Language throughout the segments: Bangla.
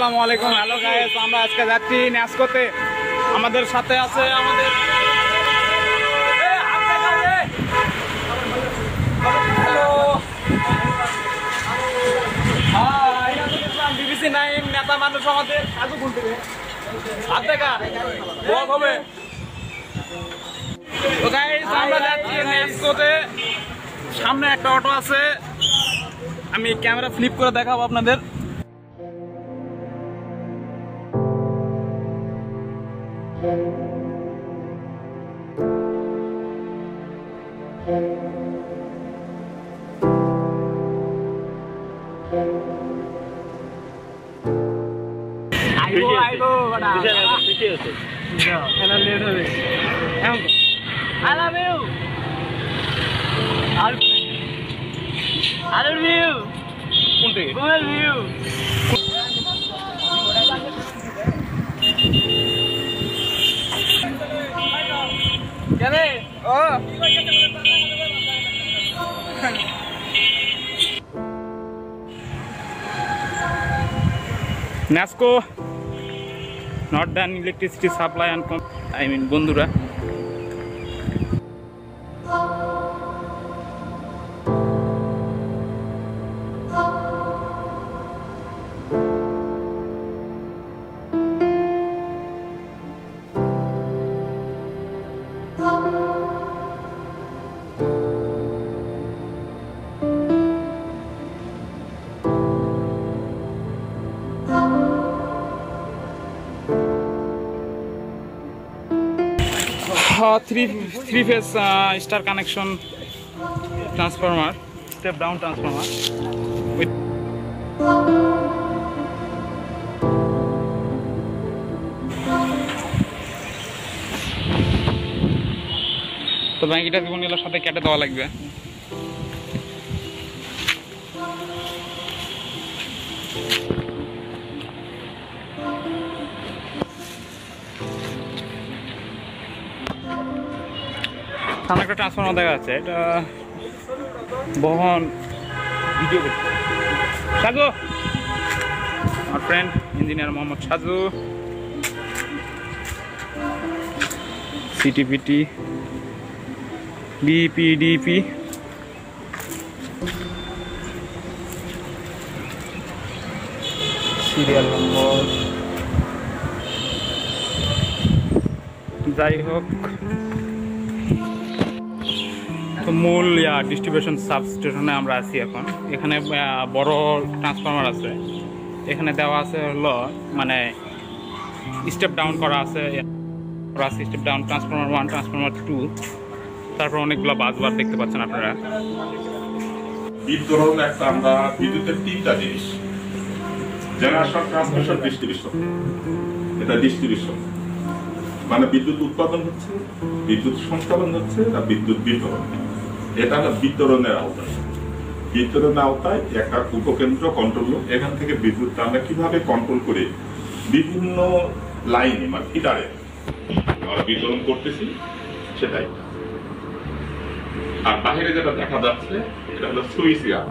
আসসালামু আলাইকুম। হ্যালো গাইস, আমরা আজকে যাচ্ছি ন্যাসকোতে। আমাদের সাথে আছে আমাদের BBC 9 নেতা মানুষ আমাদের সাজু বলতে হাত দেখা ব্লগ হবে। তো গাইস আমরা যাচ্ছি ন্যাসকোতে। সামনে একটা অটো আছে, আমি ক্যামেরা ফ্লিপ করে দেখাবো আপনাদের। NASCO not done electricity supply and বন্ধুরা three phase star connection transformer, step down transformer with তো ব্যাংকিটা জীবনের সাথে কেটে দেওয়া লাগবে। সামনে একটা ট্রান্সফর্মার দেখা যাচ্ছে, এটা বহন ভিডিও করছে সাজু, আমার ফ্রেন্ড ইঞ্জিনিয়ার মোহাম্মদ সাজু। সিটিপিটি বিপিডিপি সিরিয়াল নম্বর যাই হোক। তো মূল ডিস্ট্রিবিউশন সাবস্টেশনে আমরা আছি এখন। এখানে বড় ট্রান্সফর্মার আছে, এখানে দেওয়া আছে হলো মানে স্টেপ ডাউন করা আছে, স্টেপ ডাউন ট্রান্সফর্মার 1, ট্রান্সফর্মার 2, তারপর অনেকগুলো বাসবার দেখতে পাচ্ছেন আপনারা। বিদ্যুৎ একটা আমরা বিদ্যুতের তিনটা জিনিস, জেনারেশন, ট্রান্সমিশন, ডিস্ট্রিবিউশন। এটা ডিস্ট্রিবিউশন মানে বিদ্যুৎ উৎপাদন হচ্ছে, বিদ্যুৎ সঞ্চালন হচ্ছে, আর বিদ্যুৎ বিতরণ। এটা হলো বিতরণের আওতায়। বিতরণের আওতায় একটা উপকেন্দ্র কন্ট্রোল, এখান থেকে বিদ্যুৎটা আমরা কিভাবে কন্ট্রোল করে বিভিন্ন লাইনে মানে ফিডারে আমরা বিতরণ করতেছি সেটাই। আর বাহিরে যেটা দেখা যাচ্ছে এটা হলো সুইচ ইয়ার্ড।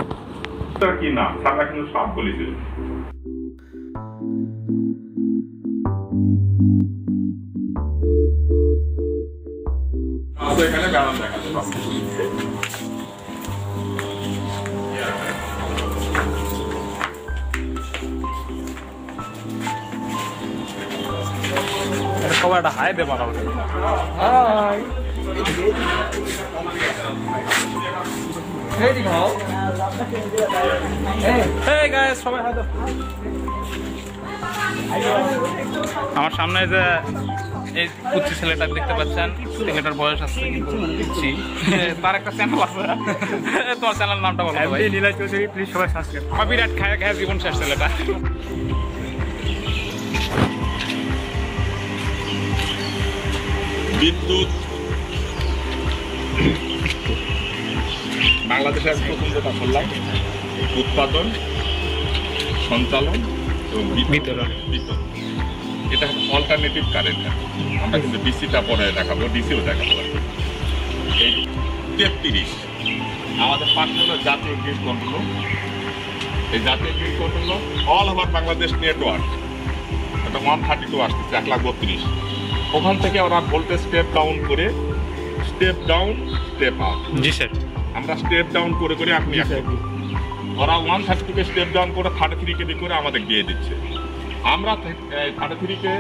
এটা কি না সারা কিন্তু সব বলেছি। এখানে ব্যালেন্স দেখাতে পারছি। সবাই একটা হাই দেবা না। আমার সামনে যে এই কুচি ছেলেটা দেখতে পাচ্ছেন, ছেলেটার বয়স আছে কিন্তু কুচি, তার একটা চ্যানেল আছে। তোমার চ্যানেল নামটা বলো ভাই। নীলা চৌধুরী, প্লিজ সবাই সাবস্ক্রাইব। বিরাট খায় খায় জীবন শেষ ছেলেটা। বিদ্যুৎ বাংলাদেশের প্রথম যেটা বললাম, উৎপাদন, সঞ্চালন এবং বিতরণ। এটা অল্টারনেটিভ কারেন্ট। আমরা কিন্তু ডিসিটা পরে দেখাবো, ডিসিও দেখাবো। এই 33 আমাদের পাশে হলো জাতীয় গ্রিড কন্ট্রোল। এই জাতীয় grid control all over Bangladesh network একটা 132 আসতেছে 1,32,000। ওখান থেকে ওরা ভোল্টেজ স্টেপ ডাউন করে স্টেপ ডাউন স্টেপ আপ। জি স্যার। আমরা স্টেপ ডাউন করে করে আপনি ওরা 132 কে স্টেপ ডাউন করে 33 কেবি করে আমাদের দিয়ে দিচ্ছে। আমরা 33 কে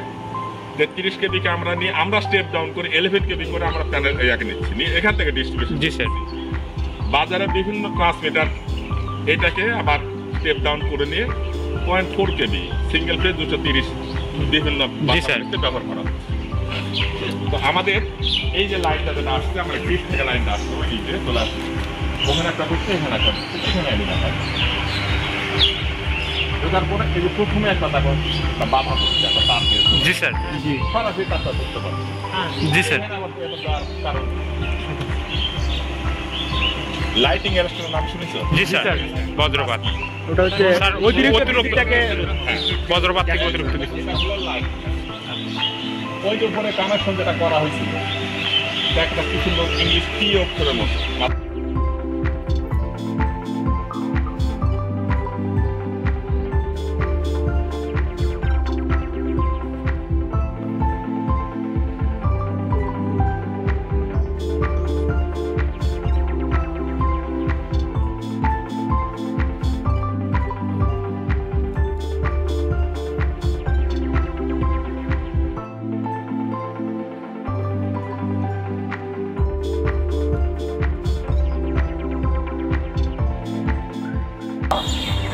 33 কেবি কে আমরা নিয়ে আমরা স্টেপ ডাউন করে 11 কেবি করে আমরা প্যানেল নিচ্ছি, নিয়ে এখান থেকে ডিস্ট্রিবিউশন। জি স্যার। বাজারে বিভিন্ন ট্রান্সমিটার এটাকে আবার স্টেপ ডাউন করে নিয়ে 0.4 কেবি সিঙ্গেল ফেজ 230 বিভিন্ন ব্যবহার করা হচ্ছে। তো আমাদের এই যে লাইনটা যেটা আসছে, আমরা গ্রিড থেকে লাইনটা আসছে ওই দিকে চলে আসছে, ওখানে একটা হচ্ছে, এখানে একটা হচ্ছে, এখানে একটা তারপরে এই যে প্রথমে একটা দেখো বাধা করছে একটা তার দিয়ে। জি স্যার। জি সরাসরি তারটা করতে পারে। জি স্যার। কারণ লাইটিং অ্যারেস্টের নাম শুনেছো? জি স্যার। বজ্রপাত, ওটা হচ্ছে অতিরিক্তটাকে বজ্রপাত থেকে অতিরিক্ত দিচ্ছে। ওই যে উপরে কানেকশন যেটা করা হয়েছিল একটা কি সুন্দর ইংলিশ টি অক্ষরের মতো।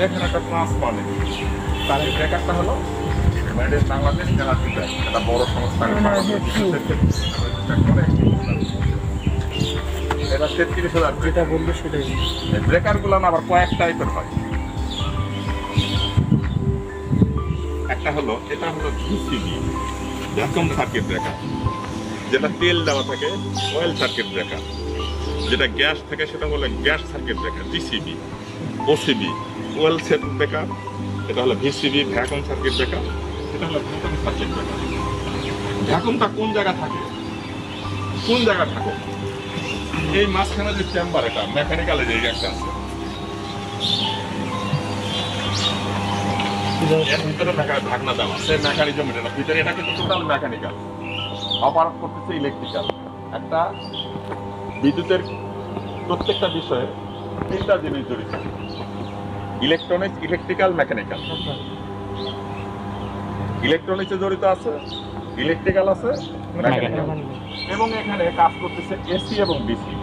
এখানে একটা ট্রান্সফর্মার নেই, তার ব্রেকারটা হলো made in Bangladesh energy bank, একটা বড় সংস্থা। এটা 33,000 যেটা বলবে সেটাই। এই ব্রেকারগুলো না আবার কয়েক টাইপের হয়। একটা হলো এটা হলো ভিসিবি ভ্যাকুয়াম সার্কিট ব্রেকার, যেটা তেল দেওয়া থাকে অয়েল সার্কিট ব্রেকার, যেটা গ্যাস থাকে সেটা হলো gas circuit breaker JCB. OCB well set breaker, এটা হলো ভিসিবি ভ্যাকুয়াম সার্কিট ব্রেকার, এটা হলো ভ্যাকুয়াম সার্কিট ব্রেকার। ভ্যাকুয়ামটা কোন জায়গা থাকে, কোন জায়গা থাকে এই মাঝখানে যে চেম্বার, এটা মেকানিক্যালের যে একটা আছে এর ভিতরে ঢাকনা দেওয়া আছে মেকানিজম, এটা ভিতরে এটা কিন্তু টোটাল মেকানিক্যাল, অপারেট করতেছে ইলেকট্রিক্যাল। একটা বিদ্যুতের প্রত্যেকটা বিষয়ে তিনটা জিনিস জড়িত, ইলেকট্রনিক্স, ইলেকট্রিক্যাল, মেকানিক্যাল। ইলেকট্রনিক্সে জড়িত আছে, ইলেকট্রিক্যাল আছে, মেকানিক্যাল, এবং এখানে কাজ করতেছে এসি এবং ডিসি।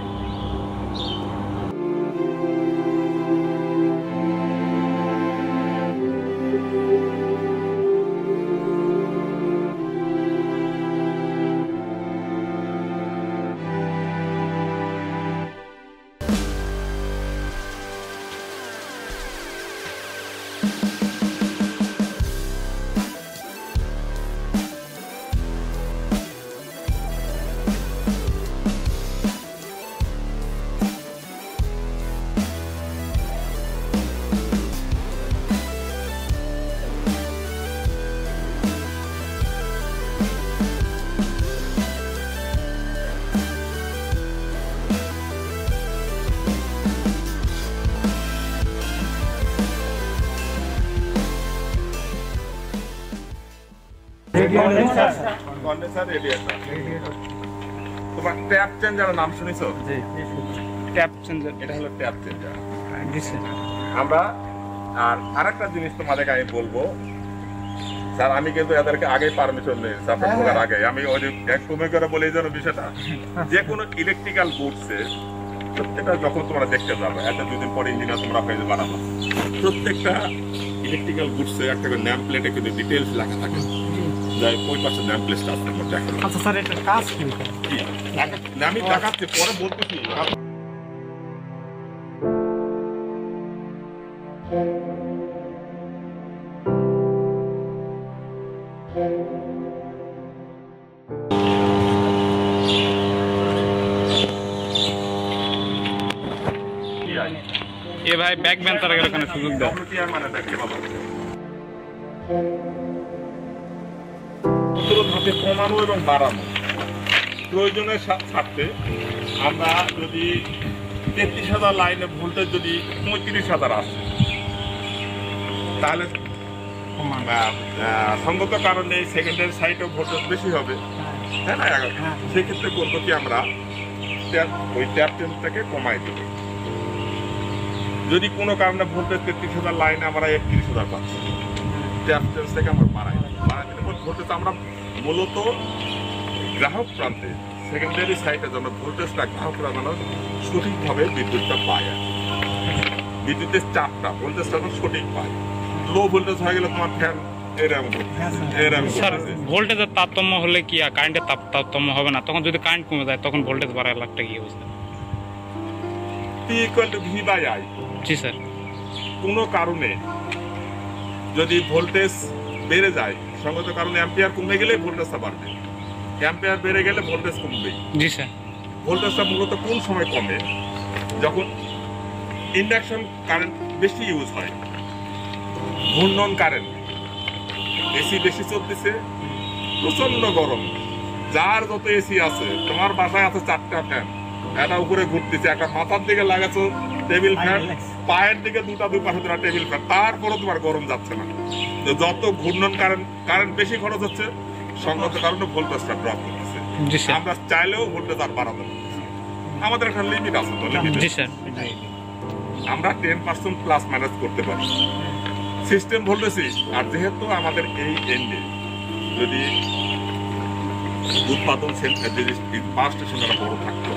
Condenser radiator. তোমার ট্যাপ চেঞ্জারের নাম শুনেছো? জি, ট্যাপ চেঞ্জার, এটা হলো ট্যাপ চেঞ্জার। জি স্যার। আমরা আর আরেকটা জিনিস তোমাদেরকে আমি বলবো স্যার, আমি কিন্তু এদেরকে আগে পারমিশন নেই সাপোর্ট করার আগে, আমি ওই এক কমে করে বলে এই জন্য বিষয়টা, যে কোনো ইলেকট্রিক্যাল গুডসে প্রত্যেকটা যখন তোমরা দেখতে যাবে, একটা দুদিন পরে ইঞ্জিনিয়ার তোমরা হয়ে বানাবো, প্রত্যেকটা ইলেকট্রিক্যাল গুডসে একটা করে নেম প্লেটে কিন্তু ডিটেলস লেখা থাকে, যাই ওই পাশে নেম প্লেটটা আছে আমরা দেখো। আচ্ছা স্যার, এটা কাজ কি? আমি দেখাচ্ছি, পরে বলতেছি। এ ভাই ব্যাক বেঞ্চারের এখানে সুযোগ দাও। মানে দেখতে পাবো ধাপে কমানো এবং বাড়ানো প্রয়োজনের সাথে আমরা যদি 33,000 লাইনে ভোল্টেজ যদি 35,000 আসে, তাহলে সঙ্গত কারণে সেকেন্ডারি সাইডে ভোল্টেজ বেশি হবে, তাই না? সেক্ষেত্রে বলবো কি আমরা ওই ট্যাপ চেঞ্জটাকে কমাই দেবো। যদি কোনো কারণে ভোল্টেজ 33,000 লাইনে আমরা 31,000 পাচ্ছি, ট্যাপ চেঞ্জটাকে আমরা বাড়াই দিলে ভোল্টেজ আমরা মূলত গ্রাহক প্রান্তে সেকেন্ডারি সাইডে যেন ভোল্টেজটা গ্রাহকরা যেন সঠিকভাবে বিদ্যুৎটা পায়, বিদ্যুতের চাপটা ভোল্টেজটা যেন সঠিক পায়। লো ভোল্টেজ হয়ে গেলে তোমার ফ্যান স্যার ভোল্টেজের তারতম্য হলে কি কারেন্টের তারতম্য হবে না? তখন যদি কারেন্ট কমে যায় তখন ভোল্টেজ বাড়ার লাগটা কি হবে? P=V/I। জি স্যার। কোনো কারণে যদি ভোল্টেজ বেড়ে যায়, সঙ্গত কারণে অ্যাম্পিয়ার কমে গেলে ভোল্টেজটা বাড়বে, অ্যাম্পিয়ার বেড়ে গেলে ভোল্টেজ কমবে। জি স্যার। ভোল্টেজটা মূলত কোন সময় কমে? যখন ইন্ডাকশন কারেন্ট বেশি ইউজ হয়, ঘূর্ণন কারেন্ট এসি বেশি চলতেছে, প্রচন্ড গরম, যার যত এসি আছে, তোমার বাসায় আছে 4টা ফ্যান, একটা উপরে ঘুরতেছে, একটা মাথার দিকে লাগাচ্ছো টেবিল ফ্যান, পায়ের দিকে দুই পাশে তোমার টেবিল ফ্যান, তারপরে তোমার গরম যাচ্ছে না। যত ঘূর্ণন কারেন্ট বেশি খরচ হচ্ছে, সঙ্গত কারণে ভোল্টেজটা ড্রপ করতেছে। আমরা চাইলেও ভোল্টেজ আর বাড়াতে পারছি, আমাদের একটা লিমিট আছে তো, আমরা 10% প্লাস ম্যানেজ করতে পারি সিস্টেম ভোল্টেজে। আর যেহেতু আমাদের এই এন্ডে যদি উৎপাদন পাওয়ার স্টেশন বড় থাকতো,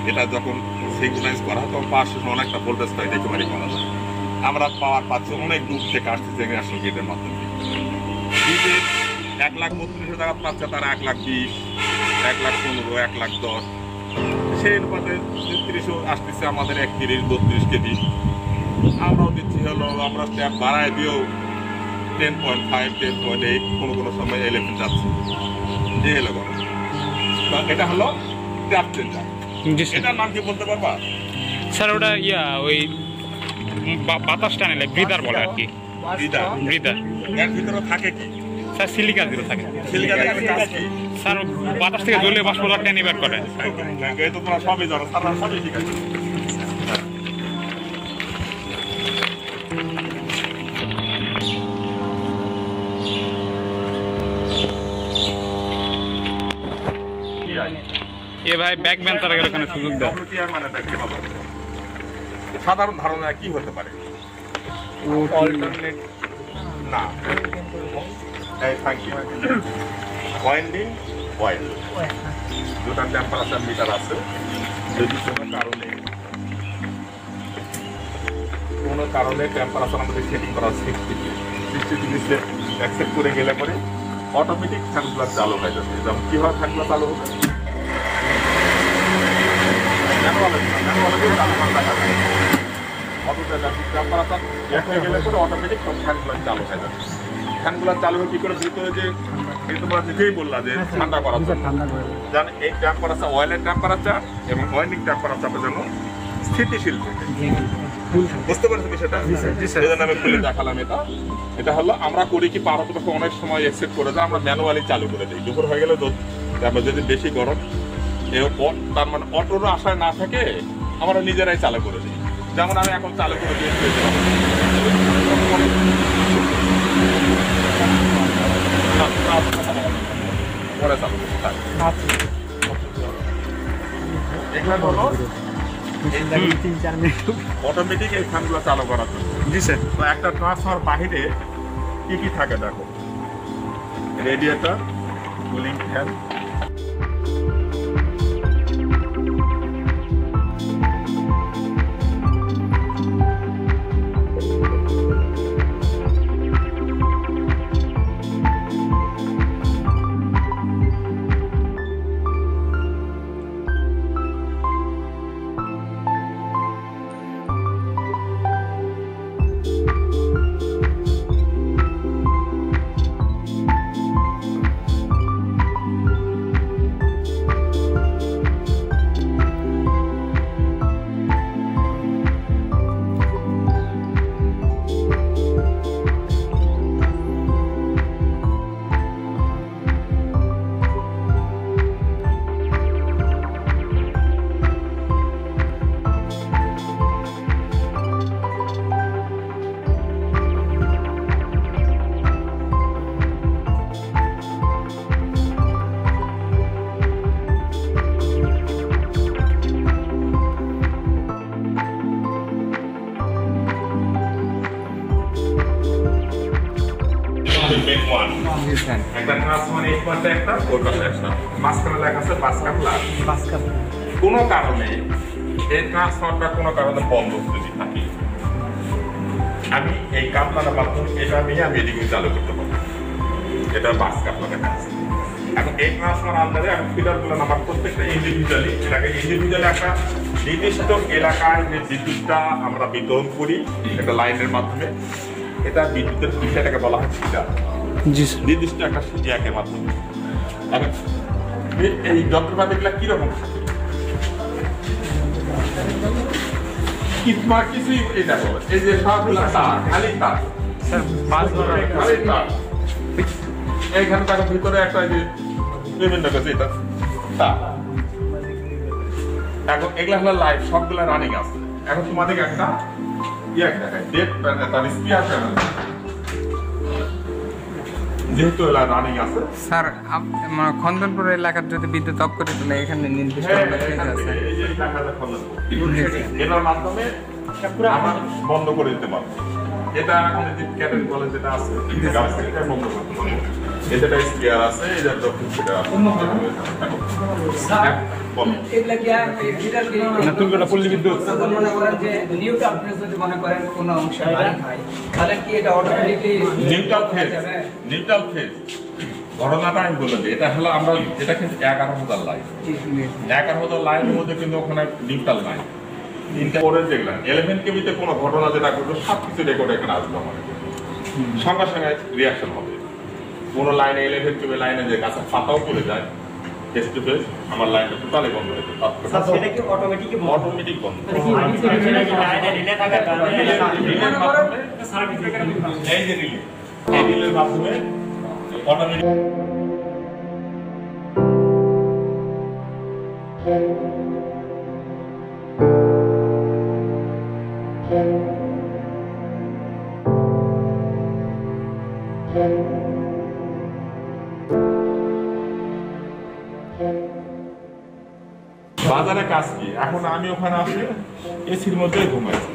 এটা যখন সিঙ্ক্রোনাইজ করা হয় তখন পাওয়ার স্টেশন অনেকটা ভোল্টেজ পাই একেবারে করা যায়। আমরা পাওয়ার পাচ্ছি অনেক দূর থেকে আসছে জেনারেশন গ্রিডের মাধ্যমে। গ্রিডের 1,32,000 টাকা পাচ্ছে, তারা 1,20,000, 1,15,000, 1,10,000, সেই অনুপাতে 33 আসতেছে আমাদের 31-32 কেজি। আমরাও দিচ্ছি হলো, আমরা স্ট্যাপ বাড়ায় দিয়েও 10.5, 10.8, কোনো সময় 11 যাচ্ছে। এই হলো গরম। এটা হলো ট্যাপ চেঞ্জার। এটার নাম কি বলতে পারবা? স্যার ওটা ওই বাতাস টানে ব্রিদার বলে আর কি। ব্রিদার এর ভিতরে থাকে কি? স্যার সিলিকা জিরো থাকে। সিলিকা কাজ কি? স্যার বাতাস থেকে জলীয় বাষ্পটা টেনে বের করে। এই তো তোমরা সবই জানো, তারা সবই শিখাচ্ছে। এ ভাই ব্যাক বেঞ্চারের এখানে সুযোগ দাও। সাধারণ ধারণা কি হতে পারে? অল্টারনেট না, থ্যাংক ইউ। ওয়াইন্ডিং কয়েল, দুটা টেম্পারেচার মিটার আছে। যদি কোনো কারণে টেম্পারেচার আমাদের সেটিং করা 60 ডিগ্রি অ্যাকসেপ্ট করে গেলে পরে অটোমেটিক ফ্যানগুলো চালু হয়ে যাবে। যেমন কীভাবে ফ্যানগুলো চালু হবে? টেম্পারেচার এক হয়ে গেলে পরে অটোমেটিক ফ্যানগুলো চালু হয়ে যাবে। ফ্যানগুলো চালু হয়ে কী করে? ভিতরে যে তোমরা নিজেই বললা যে ঠান্ডা করার জন্য, জান এই টেম্পারেচার অয়েলের টেম্পারেচার এবং ওয়াইন্ডিং টেম্পারেচারটা যেন স্থিতিশীল থাকে। বুঝতে পারছি বিষয়টা? এই জন্য আমি খুলে দেখালাম। এটা হলো আমরা করি কি, পারতপক্ষে অনেক সময় অ্যাকসেপ্ট করে যায়, আমরা ম্যানুয়ালি চালু করে দিই। দুপুর হয়ে গেলে আমরা যদি বেশি গরম, তার মানে অটোর আশায় না থাকে আমরা নিজেরাই চালু করে দিই। যেমন আমি এখন চালু করে দিয়েছি, পরে চালু করতে থাকি। এখানে হলো অটোমেটিক এই ফ্যানগুলো চালু করার জন্য। জি স্যার। তো একটা ট্রান্সফার বাহিরে কি থাকে দেখো, রেডিয়েটর, কুলিং ফ্যান, দিচ্ছেন। একটা ট্রান্সফরমার এই পাশে একটা, ওই পাশে একটা, মাঝখানে লেখা আছে 5 কাপলা। কোনো কারণে এই ট্রান্সফরমারটা কোনো কারণে বন্ধ যদি থাকে, আমি এই কাপলার মাধ্যমে এটা নিয়ে আমি এদিকে চালু করতে পারবো। এটা 5 কাপলা দেখা আছে। এখন এই ট্রান্সফরমার আন্ডারে আমি ফিডারগুলো নামার প্রত্যেকটা ইন্ডিভিজুয়ালি একটা নির্দিষ্ট এলাকায় যে বিদ্যুৎটা আমরা বিতরণ করি একটা লাইনের মাধ্যমে, এটা বিদ্যুতের বিষয়টাকে বলা হয় ফিডার। নির্দিষ্ট একটা জ্যাকের মাধ্যমে। এখন এই যন্ত্রপাতিগুলো কিরকম থাকে? কিছুই এই দেখো, এই যে সবগুলো তার, খালি তার, খালি তার। এইখানে তার ভিতরে একটা যে বিভিন্ন কিছু এটা তার। এখন এগুলা হলো লাইভ, সবগুলো রানিং আছে। এখন তোমাদেরকে একটা দেখায়, ডেট তার স্পিয়ার প্যানেল, যেহেতু এলা রানিং আছে। স্যার খন্দনপুর এলাকার যদি বিদ্যুৎ অফ করে দিলে এখানে নির্দিষ্ট আছে, এটার মাধ্যমে আমরা বন্ধ করে দিতে পারবো। এটা এখন যে ক্যাটেল কলেজ যেটা আছে, এটা বন্ধ করতে পারবো। এটা স্পিয়ার আছে, এটা দক্ষিণ ফিডার আছে। নিউট্রাল ফেজ ঘটনাটা আমি বলে দিই, এটা হলো আমরা এটা কিন্তু 11,000 লাইন, 11,000 লাইনের মধ্যে কিন্তু ওখানে নিউট্রাল নাই। পরে দেখলাম 11 কেবিতে কোনো ঘটনা যেটা করবে সবকিছু রেকর্ড এখানে আসবে, আমার সঙ্গে সঙ্গে রিয়াকশন হবে। কোনো লাইনে 11 কেবি লাইনে যে কাছে ফাটাও পড়ে যায়, ফেস টু ফেস আমার লাইনটা টোটালি বন্ধ হয়ে যায়। সেটা কি অটোমেটিক বন্ধ। এই যে রিলে, এই রিলের মাধ্যমে অটোমেটিক বাজারে কাজ কি? এখন আমি ওখানে আসি এসির মধ্যে ঘুমাইছি,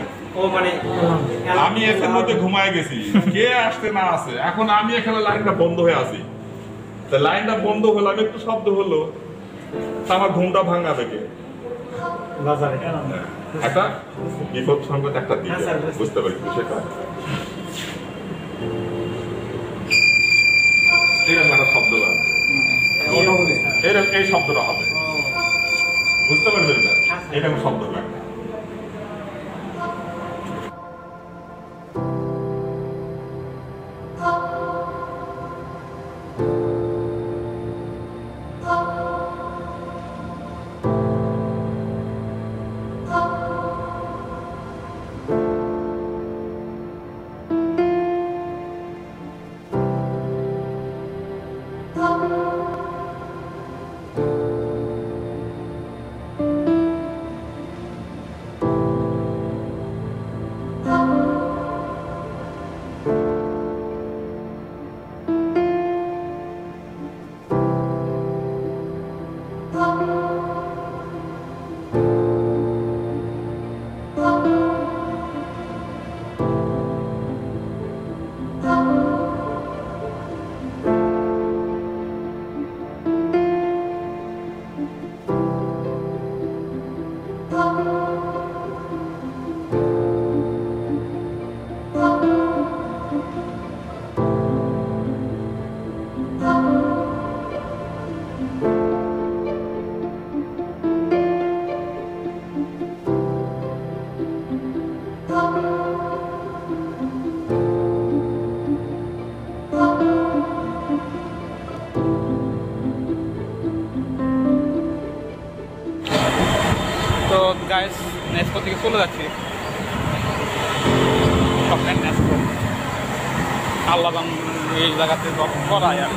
আমি এসির মধ্যে ঘুমায় গেছি, কে আসতে না আসে। এখন আমি এখানে লাইনটা বন্ধ হয়ে আছি, লাইনটা বন্ধ হলো, আমি একটু শব্দ হলো, আমার ঘুমটা ভাঙা থেকে একটা বিপদ সংকেত একটা দিকে বুঝতে পারি সেটা। এরকম একটা শব্দ এরকম এই শব্দটা হবে, বুঝতে পারছেন না? এরকম শব্দ লাগবে। তো গাইস নেস্কো থেকে চলে যাচ্ছি, স্বপ্নের নেস্কো আল্লাহ এই জায়গাতে করায়। আর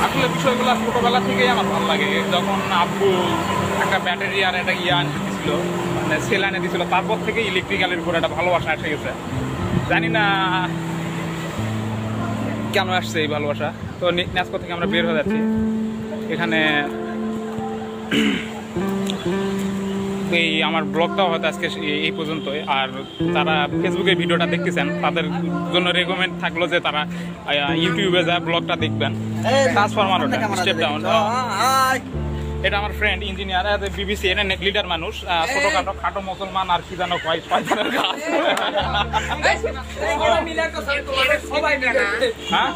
আসলে বিষয়গুলো ছোটোবেলা থেকেই আমার ভালো লাগে। যখন আব্বু একটা ব্যাটারি আর একটা আনতে দিয়েছিল, মানে সেল এনে দিয়েছিল, তারপর থেকে ইলেকট্রিক্যালের উপর একটা ভালোবাসা এসে গেছে। জানি না কেন আসছে এই ভালোবাসা। তো নেস্কো থেকে আমরা বের হয়ে যাচ্ছি। এখানে এই আমার ব্লগটাও হয়তো আজকে এই পর্যন্তই। আর যারা ফেসবুকে ভিডিওটা দেখতেছেন তাদের জন্য রেকমেন্ড থাকলো যে তারা ইউটিউবে যা ব্লগটা দেখবেন, ট্রান্সফরমার স্টেপ ডাউন। এটা আমার ফ্রেন্ড ইঞ্জিনিয়ার, বিবিসি এর নেট লিডার মানুষ, ছোটখাটো খাটো মুসলমান আর কি জানো কয় ছয়জনের কাজ। হ্যাঁ